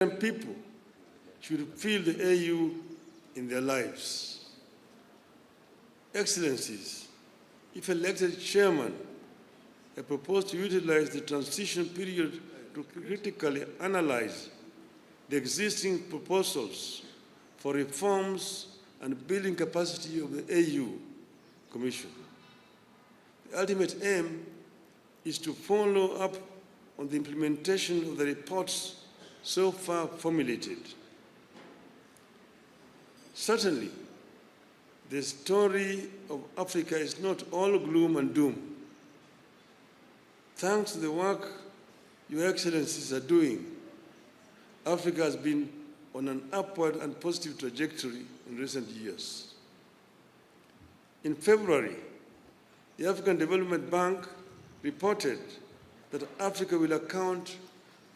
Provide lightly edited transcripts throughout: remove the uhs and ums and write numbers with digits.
People should feel the AU in their lives. Excellencies, if elected chairman, I propose to utilize the transition period to critically analyze the existing proposals for reforms and building capacity of the AU Commission. The ultimate aim is to follow up on the implementation of the reports so far formulated. Certainly, the story of Africa is not all gloom and doom. Thanks to the work Your Excellencies are doing, Africa has been on an upward and positive trajectory in recent years. In February, the African Development Bank reported that Africa will account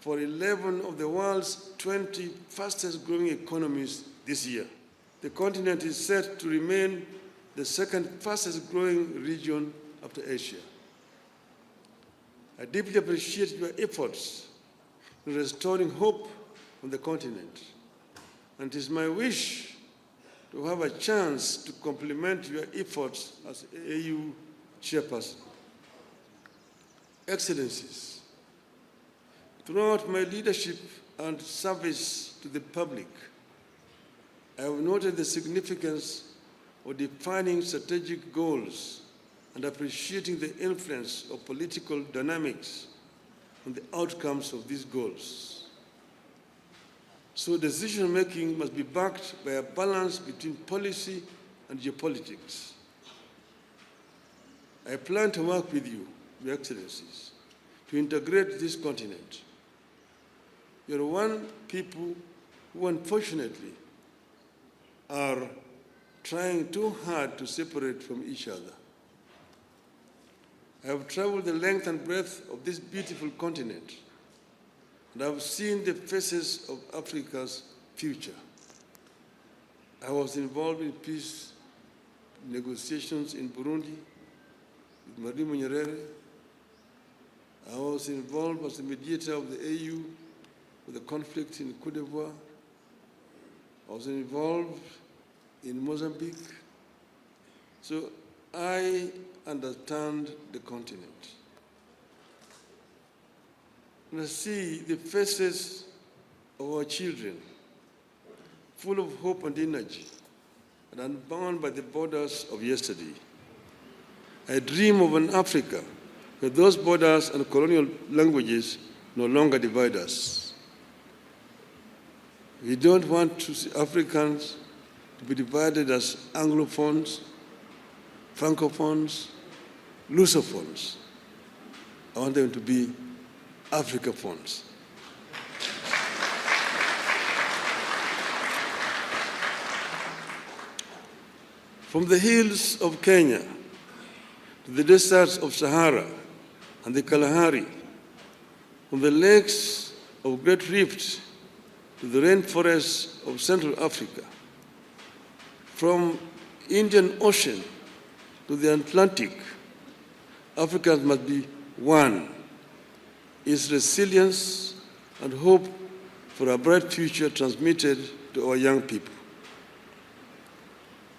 for 11 of the world's 20 fastest growing economies this year. The continent is set to remain the second fastest growing region after Asia. I deeply appreciate your efforts in restoring hope on the continent, and it is my wish to have a chance to complement your efforts as AU chairperson. Excellencies, throughout my leadership and service to the public, I have noted the significance of defining strategic goals and appreciating the influence of political dynamics on the outcomes of these goals. So decision-making must be backed by a balance between policy and geopolitics. I plan to work with you, Your Excellencies, to integrate this continent. You are one people who unfortunately are trying too hard to separate from each other. I have traveled the length and breadth of this beautiful continent, and I have seen the faces of Africa's future. I was involved in peace negotiations in Burundi with Marimu Nyerere. I was involved as the mediator of the AU with the conflict in Côte d'Ivoire. I was involved in Mozambique. So I understand the continent. And I see the faces of our children, full of hope and energy, and unbound by the borders of yesterday. I dream of an Africa where those borders and colonial languages no longer divide us. We don't want to see Africans to be divided as Anglophones, Francophones, Lusophones. I want them to be Africaphones. From the hills of Kenya to the deserts of Sahara and the Kalahari, from the lakes of Great Rift to the rainforests of Central Africa, from Indian Ocean to the Atlantic, Africans must be one. Its resilience and hope for a bright future transmitted to our young people.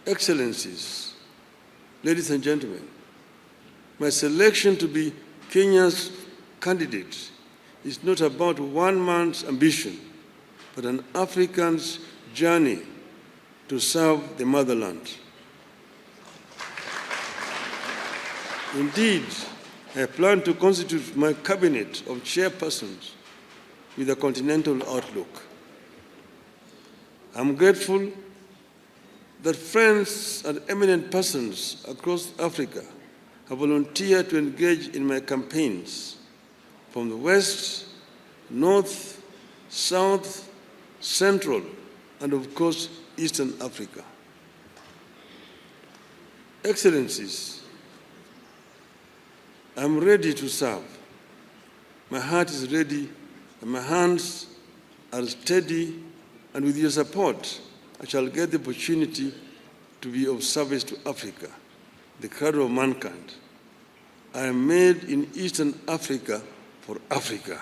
Excellencies, ladies and gentlemen, my selection to be Kenya's candidate is not about one man's ambition, but an African's journey to serve the motherland. Indeed, I plan to constitute my cabinet of chairpersons with a continental outlook. I'm grateful that friends and eminent persons across Africa have volunteered to engage in my campaigns from the West, North, South, Central, and of course, Eastern Africa. Excellencies, I'm ready to serve. My heart is ready and my hands are steady, and with your support, I shall get the opportunity to be of service to Africa, the cradle of mankind. I am made in Eastern Africa for Africa.